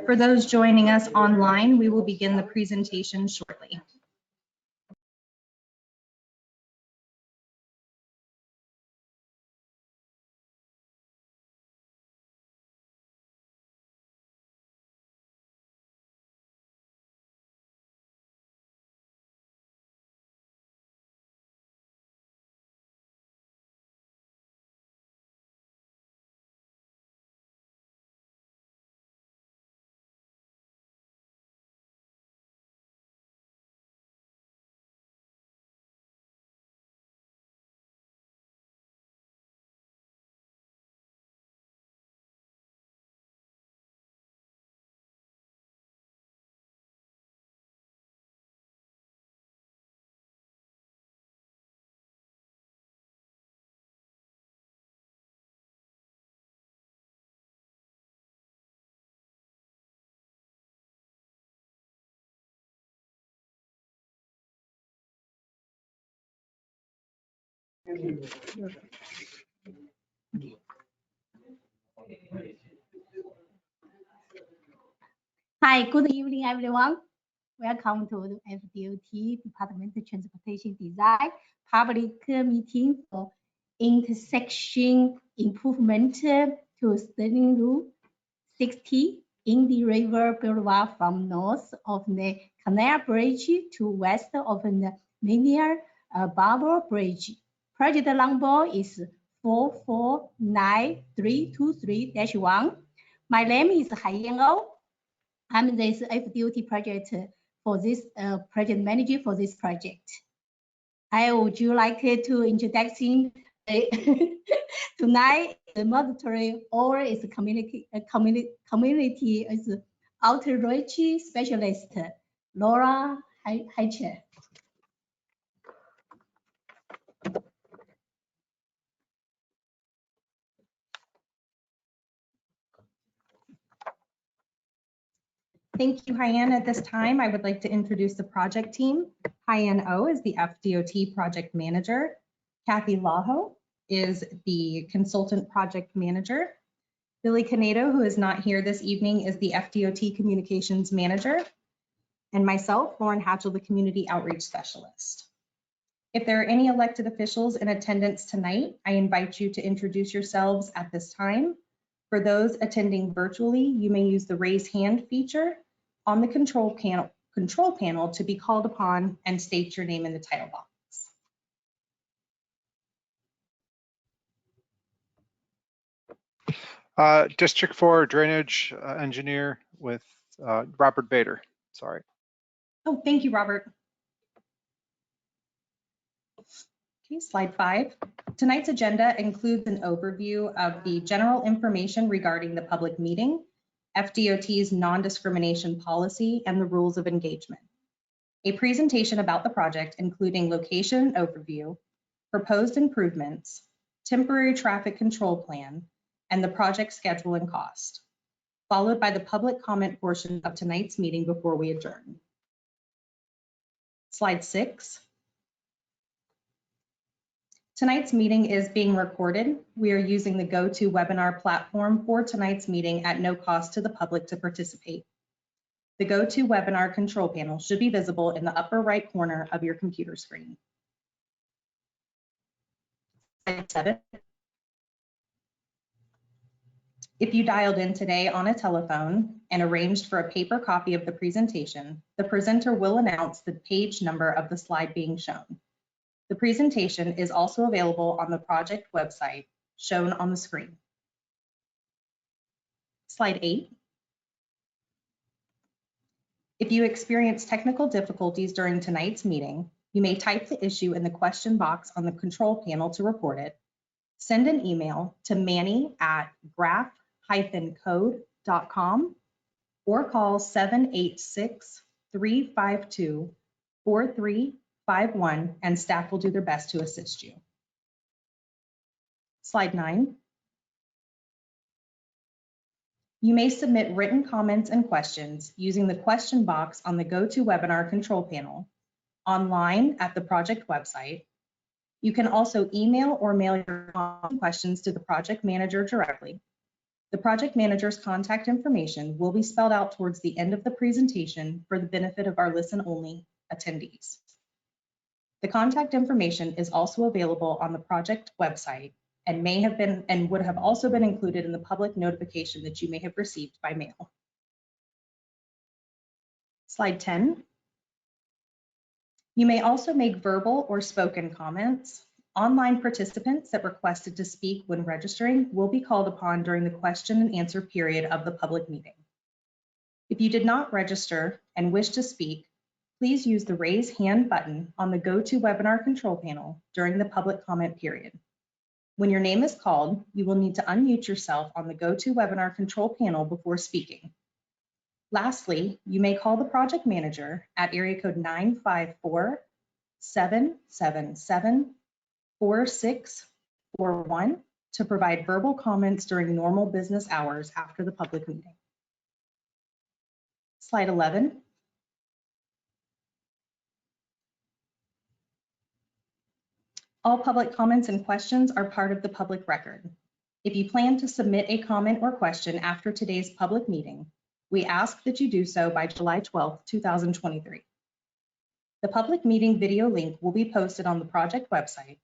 For those joining us online, we will begin the presentation shortly. Hi, good evening, everyone. Welcome to the FDOT Department of Transportation Design Public Meeting for Intersection Improvement to Standing Route 60 in the River Boulevard from North of the Canal Bridge to West of the Merrill Barber Bridge. Project number is 449323-1. My name is Haiyan O. I'm this FDOT project for this project manager for this project. I would you like to introduction tonight the mandatory or is community is outreach specialist Laura Heicher. Thank you, Haiyan. At this time, I would like to introduce the project team. Haiyan O is the FDOT project manager. Kathy Laho is the consultant project manager. Billy Canedo, who is not here this evening, is the FDOT communications manager. And myself, Lauren Hatchell, the community outreach specialist. If there are any elected officials in attendance tonight, I invite you to introduce yourselves at this time. For those attending virtually, you may use the raise hand feature on the control panel to be called upon and state your name in the title box. District 4 drainage engineer with Robert Bader. Sorry. Oh, thank you, Robert. Okay, slide 5. Tonight's agenda includes an overview of the general information regarding the public meeting, FDOT's non-discrimination policy, and the rules of engagement. A presentation about the project, including location overview, proposed improvements, temporary traffic control plan, and the project schedule and cost, followed by the public comment portion of tonight's meeting before we adjourn. Slide 6. Tonight's meeting is being recorded. We are using the GoToWebinar platform for tonight's meeting at no cost to the public to participate. The GoToWebinar control panel should be visible in the upper right corner of your computer screen. Slide 7. If you dialed in today on a telephone and arranged for a paper copy of the presentation, the presenter will announce the page number of the slide being shown. The presentation is also available on the project website shown on the screen. Slide 8. If you experience technical difficulties during tonight's meeting, you may type the issue in the question box on the control panel to report it, send an email to manny@graph-code.com, or call 786-352-4351 and staff will do their best to assist you. Slide 9. You may submit written comments and questions using the question box on the GoToWebinar control panel, online at the project website. You can also email or mail your questions to the project manager directly. The project manager's contact information will be spelled out towards the end of the presentation for the benefit of our listen-only attendees. The contact information is also available on the project website and may have been and would have also been included in the public notification that you may have received by mail. Slide 10. You may also make verbal or spoken comments. Online participants that requested to speak when registering will be called upon during the question and answer period of the public meeting. If you did not register and wish to speak, please use the raise hand button on the GoToWebinar control panel during the public comment period. When your name is called, you will need to unmute yourself on the GoToWebinar control panel before speaking. Lastly, you may call the project manager at area code 954-777-4641 to provide verbal comments during normal business hours after the public meeting. Slide 11. All public comments and questions are part of the public record. If you plan to submit a comment or question after today's public meeting, we ask that you do so by July 12, 2023. The public meeting video link will be posted on the project website,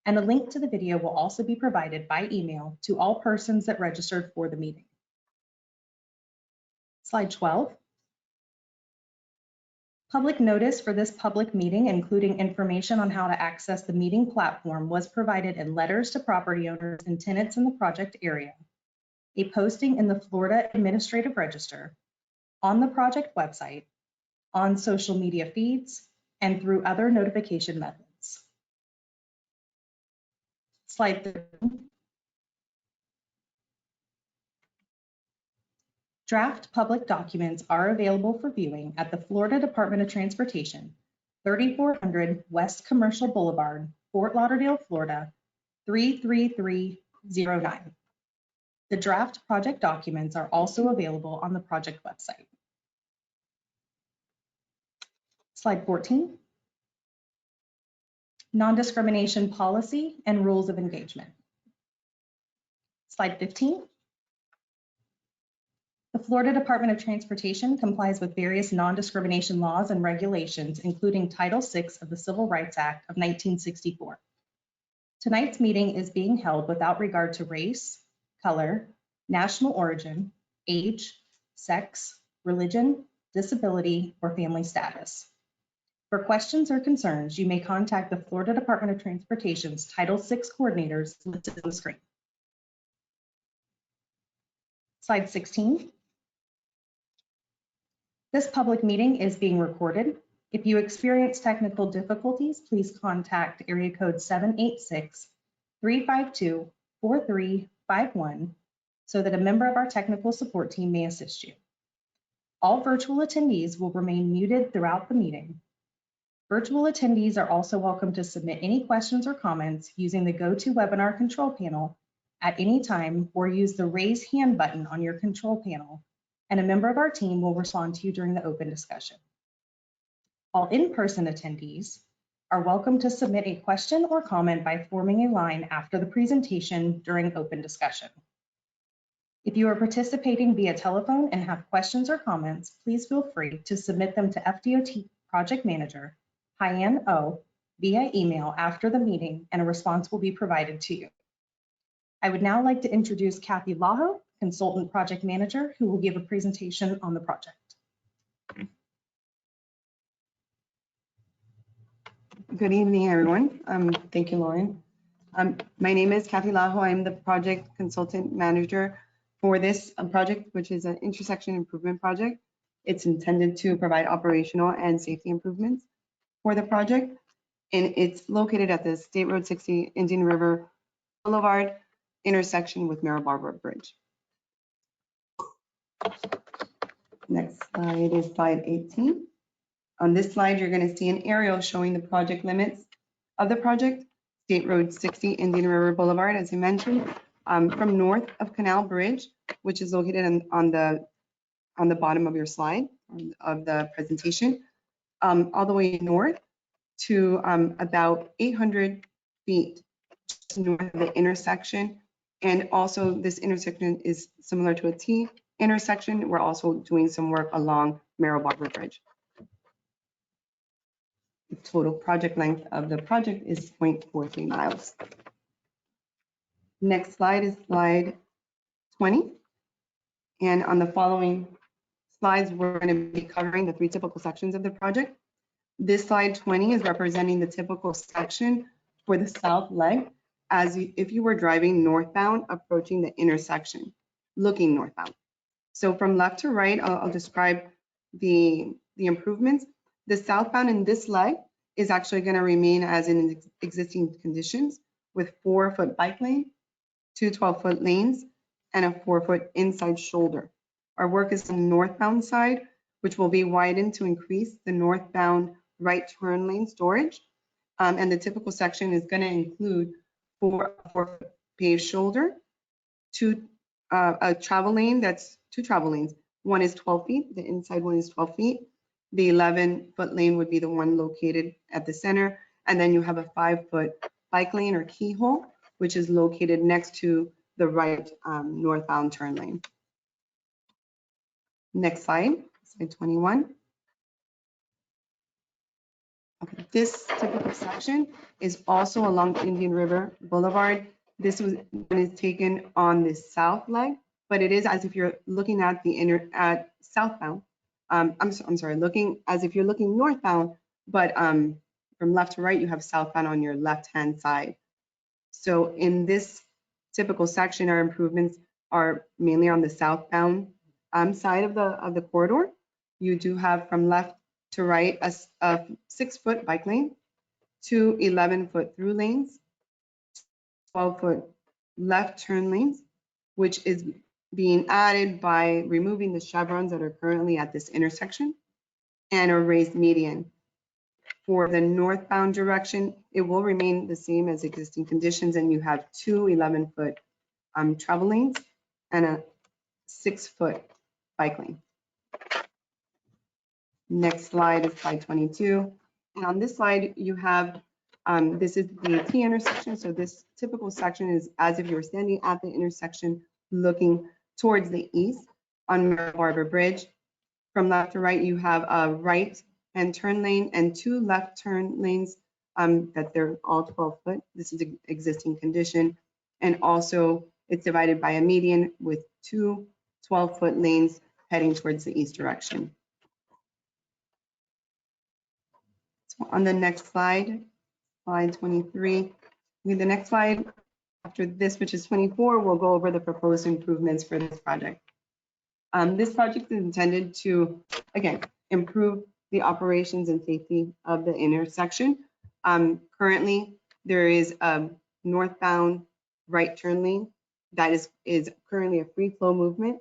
and a link to the video will also be provided by email to all persons that registered for the meeting. Slide 12. Public notice for this public meeting, including information on how to access the meeting platform, was provided in letters to property owners and tenants in the project area, a posting in the Florida Administrative Register, on the project website, on social media feeds, and through other notification methods. Slide 13. Draft public documents are available for viewing at the Florida Department of Transportation, 3400 West Commercial Boulevard, Fort Lauderdale, Florida, 33309. The draft project documents are also available on the project website. Slide 14. Non-discrimination policy and rules of engagement. Slide 15. The Florida Department of Transportation complies with various non-discrimination laws and regulations, including Title VI of the Civil Rights Act of 1964. Tonight's meeting is being held without regard to race, color, national origin, age, sex, religion, disability, or family status. For questions or concerns, you may contact the Florida Department of Transportation's Title VI coordinators listed on the screen. Slide 16. This public meeting is being recorded. If you experience technical difficulties, please contact area code 786-352-4351 so that a member of our technical support team may assist you. All virtual attendees will remain muted throughout the meeting. Virtual attendees are also welcome to submit any questions or comments using the GoToWebinar control panel at any time, or use the raise hand button on your control panel, and a member of our team will respond to you during the open discussion. All in-person attendees are welcome to submit a question or comment by forming a line after the presentation during open discussion. If you are participating via telephone and have questions or comments, please feel free to submit them to FDOT Project Manager Hyann O via email after the meeting, and a response will be provided to you. I would now like to introduce Kathy Laho, Consultant Project Manager, who will give a presentation on the project. Good evening, everyone. Thank you, Lauren. My name is Kathy Laho. I'm the Project Consultant Manager for this project, which is an intersection improvement project. It's intended to provide operational and safety improvements for the project, and it's located at the State Road 60 Indian River Boulevard intersection with Barber Bridge. Next slide is slide 18. On this slide, you're going to see an aerial showing the project limits of the project. State Road 60 Indian River Boulevard, as I mentioned, from North of Canal Bridge, which is located on the bottom of your slide of the presentation, all the way north to about 800 feet north of the intersection And also this intersection is similar to a T intersection. We're also doing some work along Barber Bridge. The total project length of the project is 0.43 miles. Next slide is slide 20. And on the following slides, we're going to be covering the 3 typical sections of the project. This slide 20 is representing the typical section for the south leg, as if you were driving northbound, approaching the intersection, looking northbound. So from left to right, I'll describe the improvements. The southbound in this leg is actually going to remain as in existing conditions with 4-foot bike lane, 2 12-foot lanes, and a 4-foot inside shoulder. Our work is on the northbound side, which will be widened to increase the northbound right turn lane storage. And the typical section is going to include 4-foot paved shoulder, a travel lane, that's 2 travel lanes. One is 12 feet, the inside one is 12 feet. The 11-foot lane would be the one located at the center. And then you have a 5-foot bike lane or keyhole, which is located next to the right northbound turn lane. Next slide, slide 21. Okay, this typical section is also along Indian River Boulevard. This one is taken on the south leg, but it is as if you're looking at the southbound. I'm sorry, looking as if you're looking northbound, but from left to right, you have southbound on your left-hand side. So in this typical section, our improvements are mainly on the southbound side of the corridor. You do have from left to right a 6-foot bike lane, 2 11-foot through lanes, 12-foot left turn lanes, which is being added by removing the chevrons that are currently at this intersection, and a raised median. For the northbound direction, it will remain the same as existing conditions, and you have 2 11-foot travel lanes and a 6-foot bike lane. Next slide is slide 22. And on this slide, you have, this is the T intersection. So this typical section is as if you were standing at the intersection looking towards the east on Barber Bridge. From left to right, you have a right and turn lane and 2 left turn lanes that they're all 12-foot. This is an existing condition. And also it's divided by a median with 2 12-foot lanes heading towards the east direction. So on the next slide, slide 23, the next slide after this, which is 24, we'll go over the proposed improvements for this project. This project is intended to, again, improve the operations and safety of the intersection. Currently, there is a northbound right turn lane that is currently a free flow movement.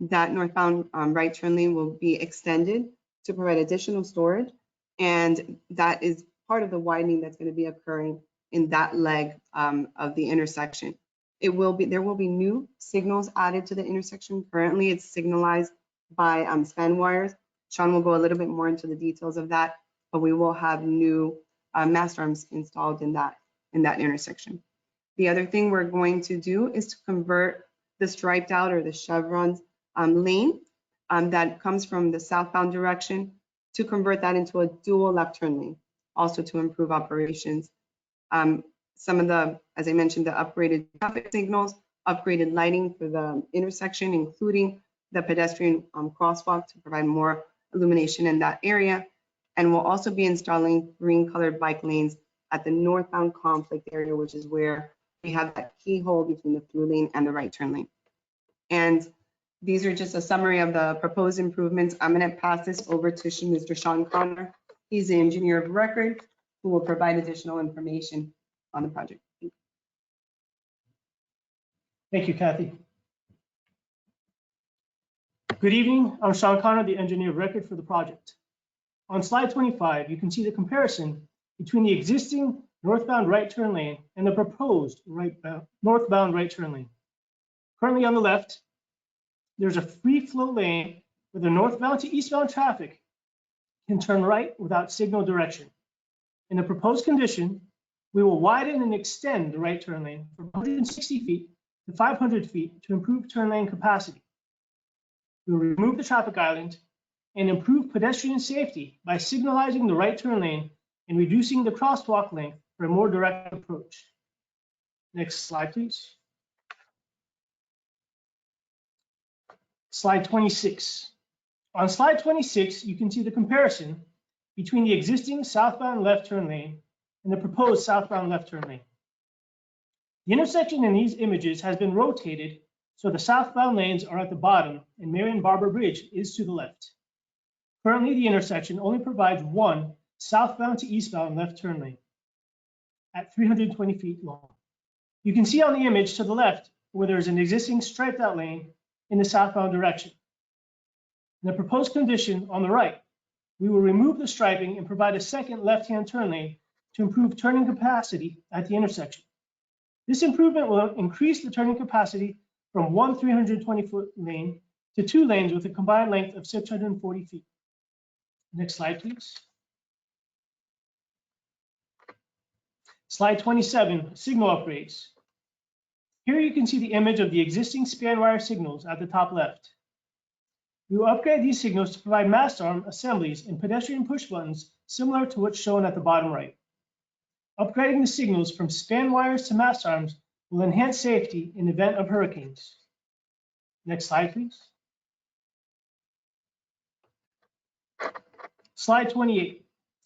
That northbound right turn lane will be extended to provide additional storage, and that is part of the widening that's going to be occurring in that leg of the intersection. There will be new signals added to the intersection. Currently, it's signalized by span wires. Sean will go a little bit more into the details of that, but we will have new mast arms installed in that intersection. The other thing we're going to do is to convert the striped out or the chevrons lane that comes from the southbound direction, to convert that into a dual left turn lane, also to improve operations. Some of the, as I mentioned, the upgraded traffic signals, upgraded lighting for the intersection, including the pedestrian crosswalk to provide more illumination in that area. And we'll also be installing green colored bike lanes at the northbound conflict area, which is where we have that keyhole between the through lane and the right turn lane. And these are just a summary of the proposed improvements. I'm going to pass this over to Mr. Sean Connor. He's the engineer of record who will provide additional information on the project. Thank you, Kathy. Good evening. I'm Sean Connor, the engineer of record for the project. On slide 25, you can see the comparison between the existing northbound right turn lane and the proposed northbound right turn lane. Currently on the left, there's a free flow lane where the northbound to eastbound traffic can turn right without signal direction. In the proposed condition, we will widen and extend the right turn lane from 160 feet to 500 feet to improve turn lane capacity. We will remove the traffic island and improve pedestrian safety by signalizing the right turn lane and reducing the crosswalk length for a more direct approach. Next slide, please. Slide 26. On slide 26, you can see the comparison between the existing southbound left turn lane and the proposed southbound left turn lane. The intersection in these images has been rotated so the southbound lanes are at the bottom and Marion Barber Bridge is to the left. Currently, the intersection only provides one southbound to eastbound left turn lane at 320 feet long. You can see on the image to the left where there is an existing striped out lane in the southbound direction. In the proposed condition on the right, we will remove the striping and provide a second left-hand turn lane to improve turning capacity at the intersection. This improvement will increase the turning capacity from one 320-foot lane to 2 lanes with a combined length of 640 feet. Next slide, please. Slide 27, signal upgrades. Here you can see the image of the existing span wire signals at the top left. We will upgrade these signals to provide mast arm assemblies and pedestrian push buttons similar to what's shown at the bottom right. Upgrading the signals from span wires to mast arms will enhance safety in the event of hurricanes. Next slide, please. Slide 28.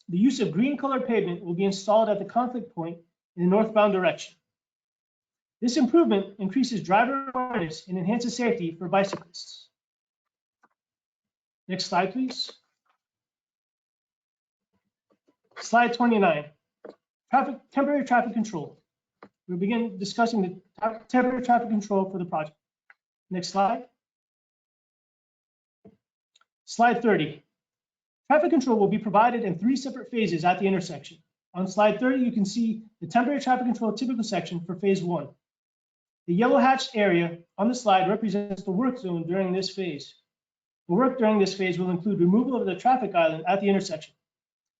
The use of green colored pavement will be installed at the conflict point in the northbound direction. This improvement increases driver awareness and enhances safety for bicyclists. Next slide, please. Slide 29, temporary traffic control. We'll begin discussing the temporary traffic control for the project. Next slide. Slide 30. Traffic control will be provided in 3 separate phases at the intersection. On slide 30, you can see the temporary traffic control typical section for phase 1. The yellow hatched area on the slide represents the work zone during this phase. The work during this phase will include removal of the traffic island at the intersection.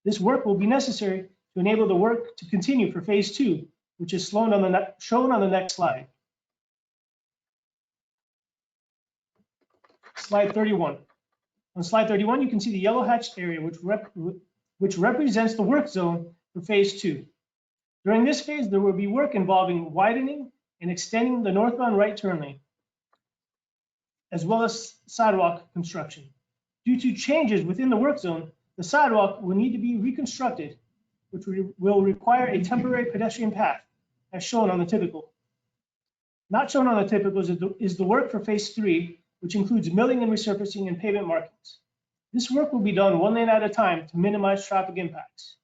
This work will be necessary to enable the work to continue for phase 2, which is shown on the next slide. Slide 31. On slide 31, you can see the yellow hatched area, which represents the work zone for phase 2. During this phase, there will be work involving widening and extending the northbound right turn lane, as well as sidewalk construction. Due to changes within the work zone, the sidewalk will need to be reconstructed, which will require a temporary pedestrian path, as shown on the typical. Not shown on the typical is the work for phase 3, which includes milling and resurfacing and pavement markings. This work will be done 1 lane at a time to minimize traffic impacts.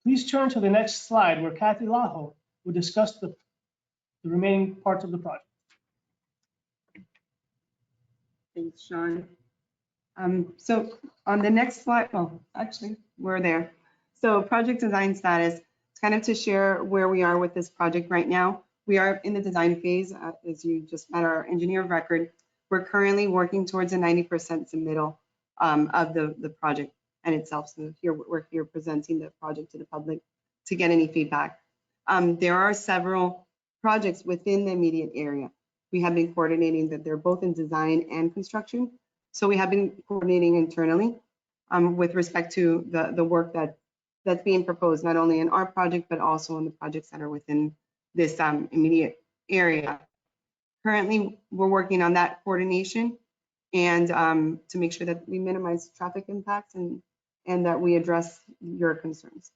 Please turn to the next slide where Kathy Laho will discuss the remaining parts of the project. Thanks, Sean. So on the next slide, oh, actually, we're there. So project design status, it's kind of to share where we are with this project right now. We are in the design phase, as you just met our engineer of record. We're currently working towards a 90% submittal of the project and itself. So here we're here presenting the project to the public to get any feedback. There are several projects within the immediate area. We have been coordinating that they're both in design and construction. So we have been coordinating internally with respect to the work that's being proposed, not only in our project, but also in the projects that are within this immediate area. Currently, we're working on that coordination and to make sure that we minimize traffic impacts and that we address your concerns.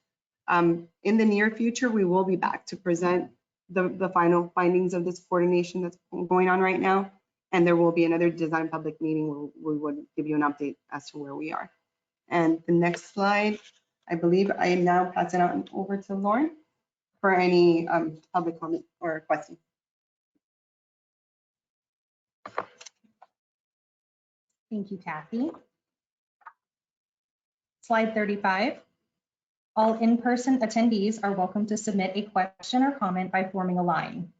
In the near future, we will be back to present the final findings of this coordination that's going on right now. And there will be another design public meeting where we would give you an update as to where we are. And the next slide, I believe I am now passing it over to Lauren for any public comment or question. Thank you, Kathy. Slide 35. All in-person attendees are welcome to submit a question or comment by forming a line.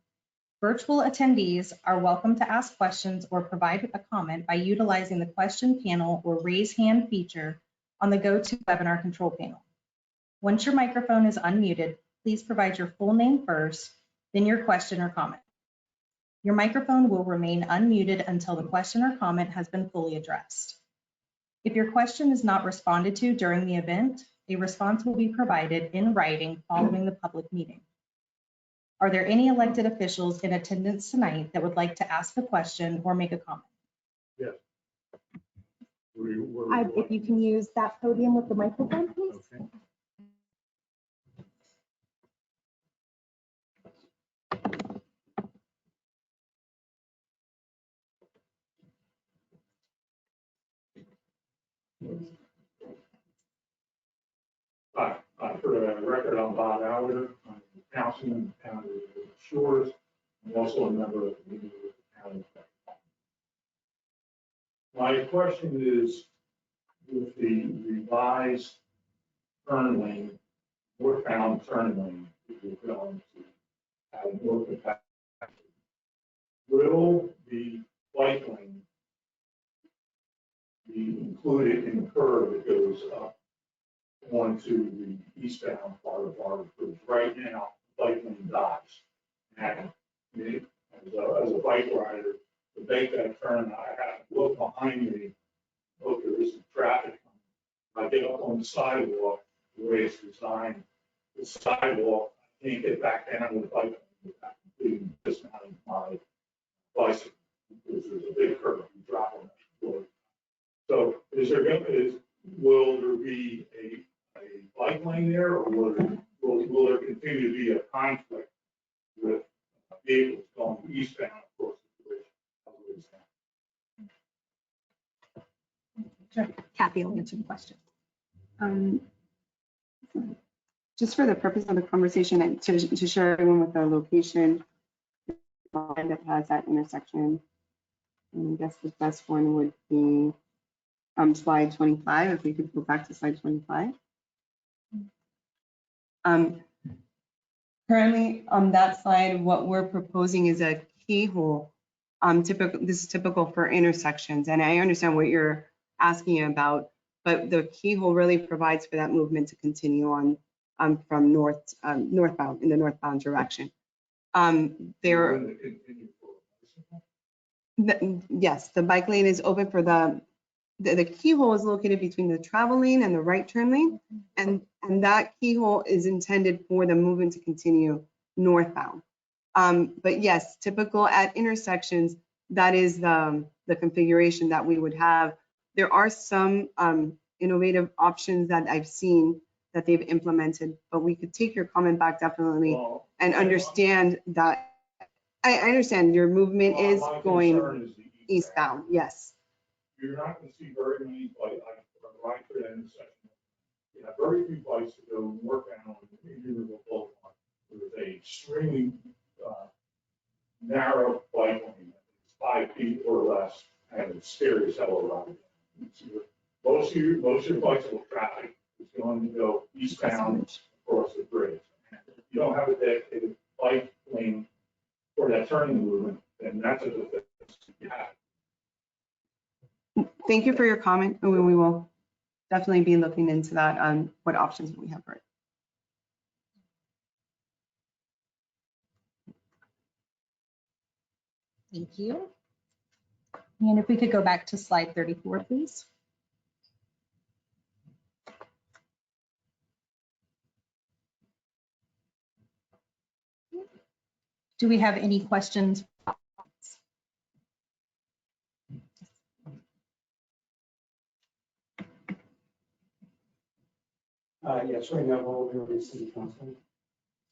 Virtual attendees are welcome to ask questions or provide a comment by utilizing the question panel or raise hand feature on the GoToWebinar control panel. Once your microphone is unmuted, please provide your full name first, then your question or comment. Your microphone will remain unmuted until the question or comment has been fully addressed. If your question is not responded to during the event, a response will be provided in writing following the public meeting. Are there any elected officials in attendance tonight that would like to ask a question or make a comment? Yes. If you can use that podium with the microphone, please. Okay. For the record, I'm Bob Allard. I'm a councilman in the county of Shores. I'm also a member of the Union of County. My question is, with the revised turn lane, northbound turn lane, that we're going to have more capacity, will the bike lane be included in the curve that goes up onto the eastbound part of Barber Bridge? Right now, bike lane dies. And as a bike rider, to make that turn, I have to look behind me, look, there is some traffic. I get up on the sidewalk, the way it's designed, the sidewalk, I can't get back down with the bike lane without completely dismounting my bicycle, because there's a big curve, you drop on that floor. So will there be a bike lane there, or will there continue to be a conflict with vehicles going eastbound across the bridge? Sure. Kathy will answer the question. Just for the purpose of the conversation and to share everyone with the location that has that intersection, I guess the best one would be slide 25, if we could go back to slide 25. Currently on that slide, what we're proposing is a keyhole. This is typical for intersections, and I understand what you're asking about, but the keyhole really provides for that movement to continue on from northbound, in the northbound direction. Yes, the bike lane is open for the keyhole is located between the travel lane and the right turn lane, and that keyhole is intended for the movement to continue northbound. But yes, typical at intersections, that is the configuration that we would have. There are some innovative options that I've seen that they've implemented, but we could take your comment back definitely and understand that. I understand your movement is going eastbound, yes. You're not going to see very many bikes right for that intersection. You have very few bikes that go northbound on River Boulevard. There's a extremely narrow bike lane, 5 feet or less, and it's scary as hell around. Most of your bicycle traffic is going to go eastbound across the bridge. If you don't have a dedicated bike lane for that turning movement, then that's a defense you have. Thank you for your comment, and we will definitely be looking into that on what options we have for it. Thank you. And if we could go back to slide 34, please. Do we have any questions? Yes, right now, we're City Council.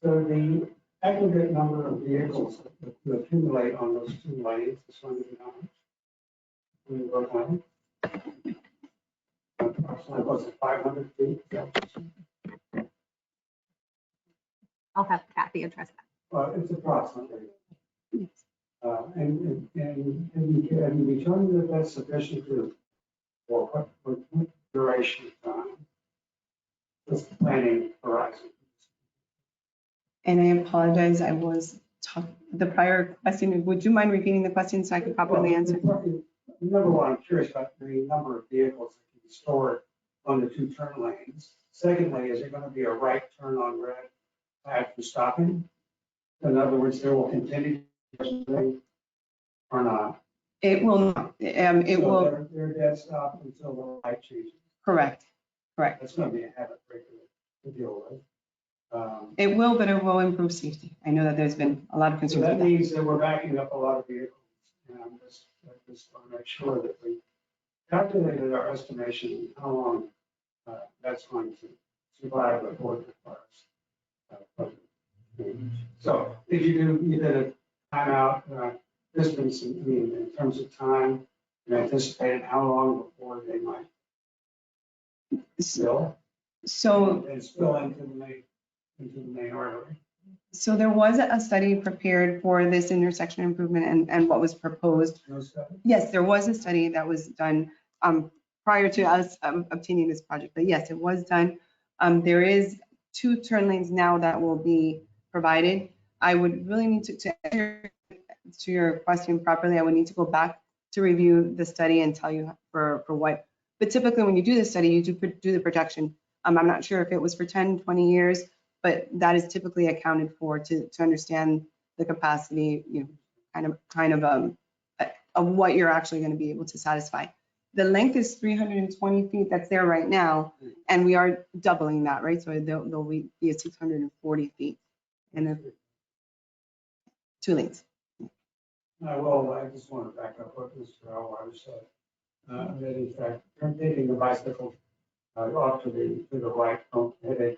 So the aggregate number of vehicles that accumulate on those 2 lanes is going to be how much? We work on it. Approximately, was it 500 feet? I'll have Kathy address that. It's approximately. And have you determined that that's sufficient for what duration of time? This planning horizon. And I apologize, I was talking, the prior question, would you mind repeating the question so I could properly answer? Number one, I'm curious about the number of vehicles that can be stored on the 2 turn lanes. Secondly, is there going to be a right turn on red after stopping? In other words, there will continue to be or not? It will not, it So will, They're dead stop until the light changes. correct. That's going to be a habit breaker to deal with. It will, but it will improve safety. I know that there's been a lot of So concerns that with that. means that we're backing up a lot of vehicles. And I just want to make sure that we calculated our estimation and how long that's going to survive before it requires. So if you did a timeout distance, in terms of time, you anticipated how long before they might spill So, and spill into the main artery. so there was a study prepared for this intersection improvement and what was proposed. No study? Yes, there was a study that was done prior to us obtaining this project, but yes, it was done. There is 2 turn lanes now that will be provided. I would really need to answer to your question properly, I would need to go back to review the study and tell you for what. But typically when you do this study, you do the projection. I'm not sure if it was for 10, 20 years, but that is typically accounted for to understand the capacity, kind of what you're actually going to be able to satisfy. The length is 320 feet that's there right now, and we are doubling that, right? So there'll be 640 feet and 2 lanes. Well, I just want to back up what Mr. Elwire said. That in fact, taking the bicycle off to the right, headed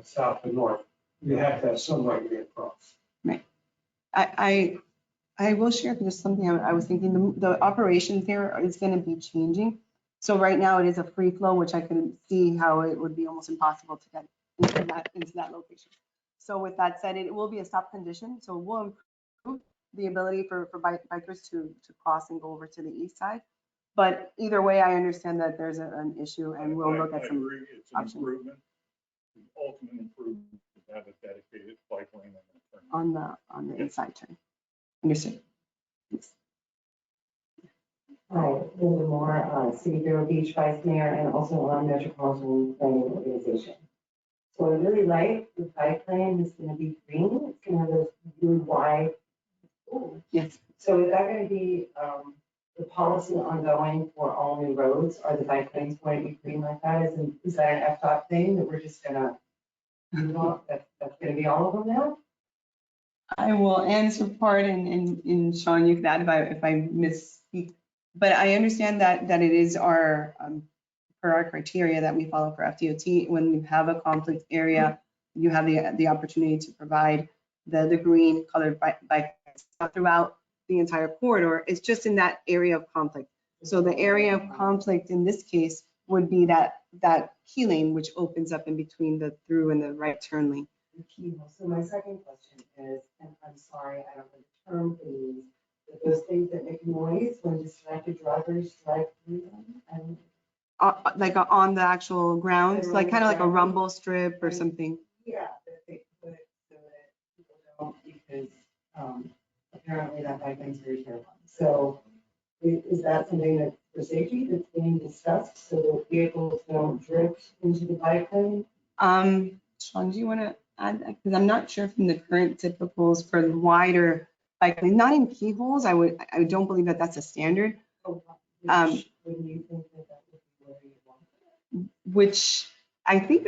south to north, you have to have some way to get across. Right. I will share just something I was thinking. The operations there is going to be changing. So right now it is a free flow, which I can see how it would be almost impossible to get into that location. So with that said, it will be a stop condition. So it will improve the ability for bikers to cross and go over to the east side. But either way, I understand that there's an issue and we'll look at I some agree. It's an options. improvement. The ultimate improvement is to have a dedicated bike lane and a turn. on the inside turn. Understood. Yes. Hi, Linda Moore, City Vero Beach Vice Mayor and also on Metropolitan Planning Organization. So I really like the bike lane is going to be green. It's going to have those really wide. Ooh. Yes. So is that going to be the policy ongoing for all new roads? Are the bike lanes going to be green like that? Is that an FDOT thing that we're just going to move on? That's going to be all of them now? I will answer part and Sean, you can add if I misspeak. But I understand that it is our per our criteria that we follow for FDOT. When you have a conflict area, you have the opportunity to provide the green colored bike throughout the entire corridor. It's just in that area of conflict. So the area of conflict in this case would be that key lane, which opens up in between the through and the right turn lane. So my second question is, and I'm sorry, I don't know the term for these, but those things that make noise when distracted drivers drive through them. And Like on the actual grounds, like kind of like a rumble strip or something. yeah, that they put so that people don't, because apparently that bike lane's very terrifying. So is that something that for safety that's being discussed so that vehicles don't drift into the bike lane? Sean, do you want to add that? Because I'm not sure from the current typicals for the wider bike lane, not in keyholes. I don't believe that that's a standard. Oh, wouldn't you think that that would be where you want it? Which I think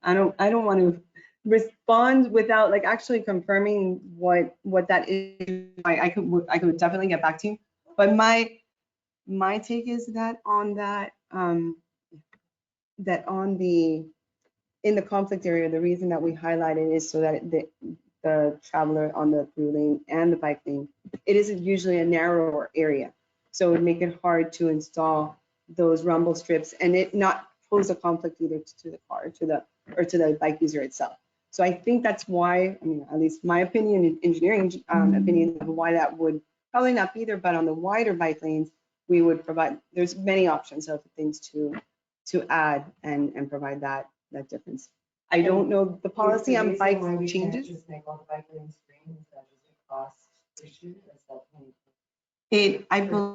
I don't want to respond without like actually confirming what that is. I could definitely get back to you. But my take is that on that in the conflict area, the reason that we highlighted is so that the traveler on the through lane and the bike lane, it is usually a narrower area. So it would make it hard to install those rumble strips and it not pose a conflict either to the car or to the bike user itself. So I think that's why, I mean, at least my opinion, engineering opinion of why that would probably not be there, but on the wider bike lanes, we would provide, there's many options of things to add and provide that difference. I don't know the policy on bike changes. Just make all the bike lanes green, is that just a cost issue? Is that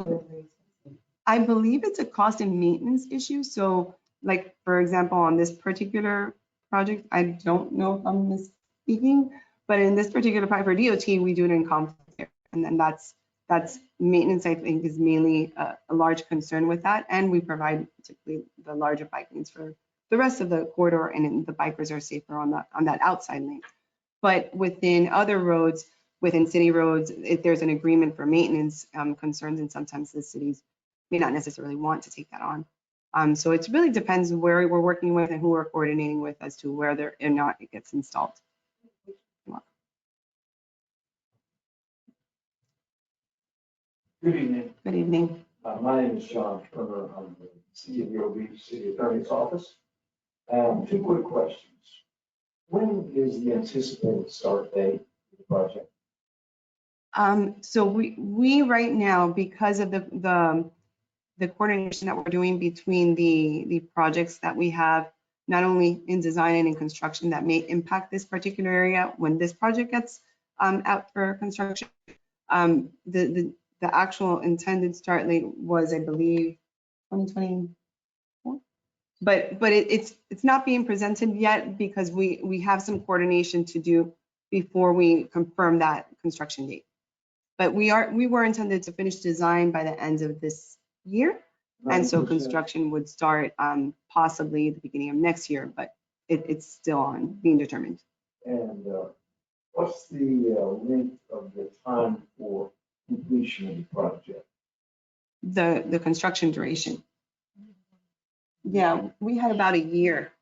I believe it's a cost and maintenance issue. So like, for example, on this particular project, I don't know if I'm misspeaking, but in this particular project for DOT, we do it in conflict. And then that's that's maintenance, I think, is mainly a large concern with that. And we provide typically the larger bike lanes for the rest of the corridor, and the bikers are safer on that outside lane. But within other roads, within city roads, if there's an agreement for maintenance concerns, and sometimes the cities may not necessarily want to take that on. So it really depends where we're working with and who we're coordinating with as to whether or not it gets installed. Good evening. Good evening. My name is John Turner. I'm the City of Vero Beach City Attorney's Office. Two quick questions. When is the anticipated start date of the project? So we right now, because of the coordination that we're doing between the projects that we have, not only in design and in construction, that may impact this particular area when this project gets out for construction. The actual intended start date was, I believe, 2024. But it's not being presented yet because we have some coordination to do before we confirm that construction date. But we were intended to finish design by the end of this year. And so 90%. construction would start possibly the beginning of next year, but it's still on being determined. And what's the length of the time for completion of the project? The construction duration. Yeah, we had about a year.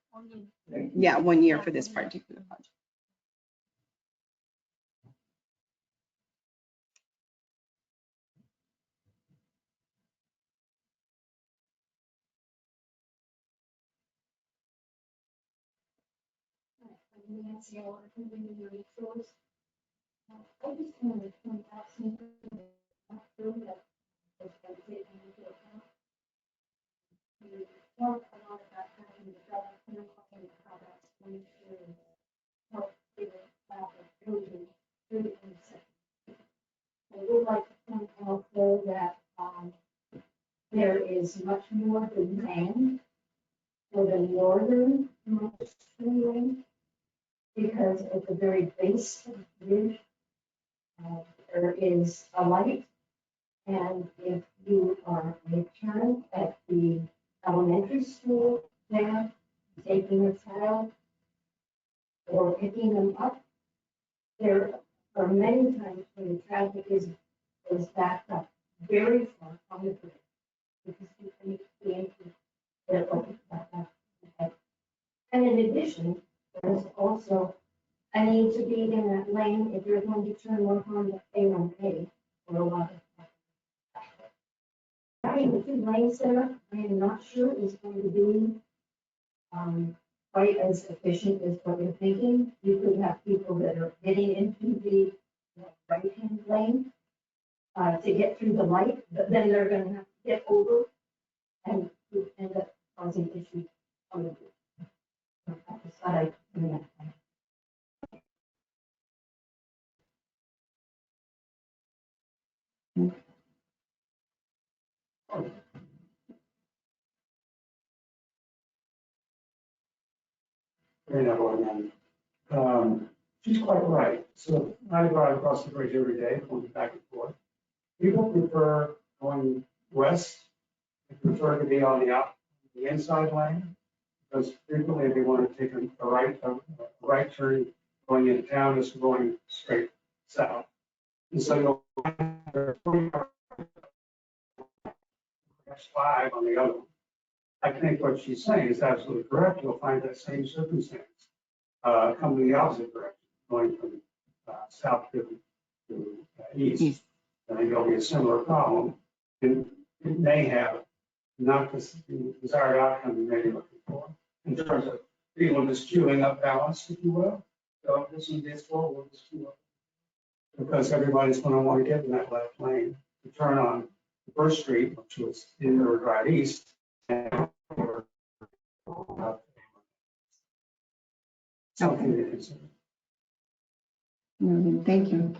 Yeah, 1 year for this particular project. Nancy, I want to continue your resource. I just wanted to point out something that has been taken into account. We talked a lot about having the double clear and how that's going to help with the traffic moving through the intersection. I would like to point out though that there is much more demand for the northern lane. Because at the very base of the bridge, there is a light. And if you are a parent at the elementary school there, taking a child or picking them up, there are many times when the traffic is backed up very far from the bridge. Because you can see into their open back up. And in addition, there's also a need to be in that lane if you're going to turn one on the A1A for a lot of time. Having the 2 lanes there, I am not sure is going to be quite as efficient as what you're thinking. You could have people that are getting into the right-hand lane to get through the light, but then they're going to have to get over and end up causing issues on the bridge. She's quite right. So I drive across the bridge every day, going back and forth. People prefer going west. They prefer to be on the inside lane because frequently they want to take a right turn going into town as going straight south. And so you'll find 5 on the other one. I think what she's saying is absolutely correct. You'll find that same circumstance coming the opposite direction, going from south to east. I think there'll be a similar problem. And it may have not the desired outcome you may be looking for in terms of people just queuing up balance, if you will. So this one gets forward, this queue up. Because everybody's going to want to get in that left lane to turn on the First Street, which was in or drive east. Something to consider. Thank you.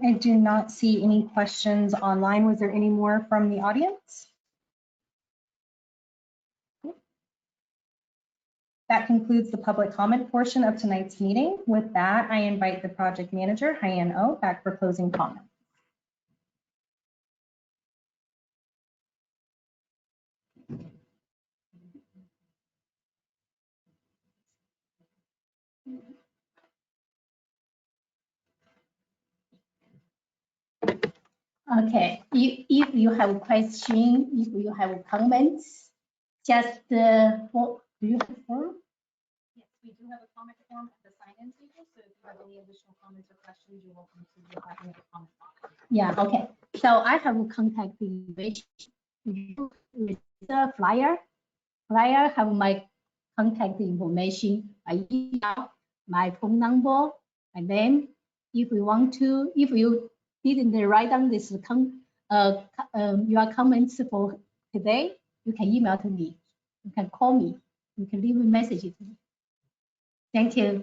I do not see any questions online. Was there any more from the audience? That concludes the public comment portion of tonight's meeting. With that, I invite the project manager, Hyan Oh, back for closing comments. Okay, if you have a question, if you have comments, just do you have form? Yes, we do have a comment form at the sign-in table, so if you have any additional comments or questions, you're welcome to go back in the comment box. Yeah, okay. So I have a contact information. The flyer have my contact information, my email, my phone number, and then if you didn't write down this your comments for today, you can email to me, you can call me, you can leave a message to me. Thank you.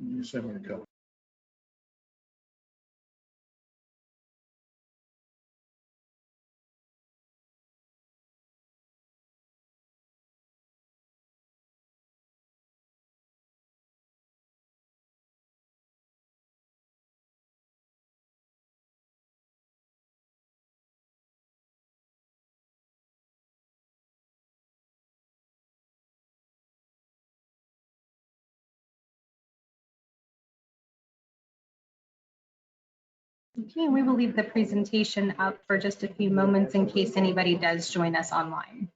You send me a copy. Okay, we will leave the presentation up for just a few moments in case anybody does join us online.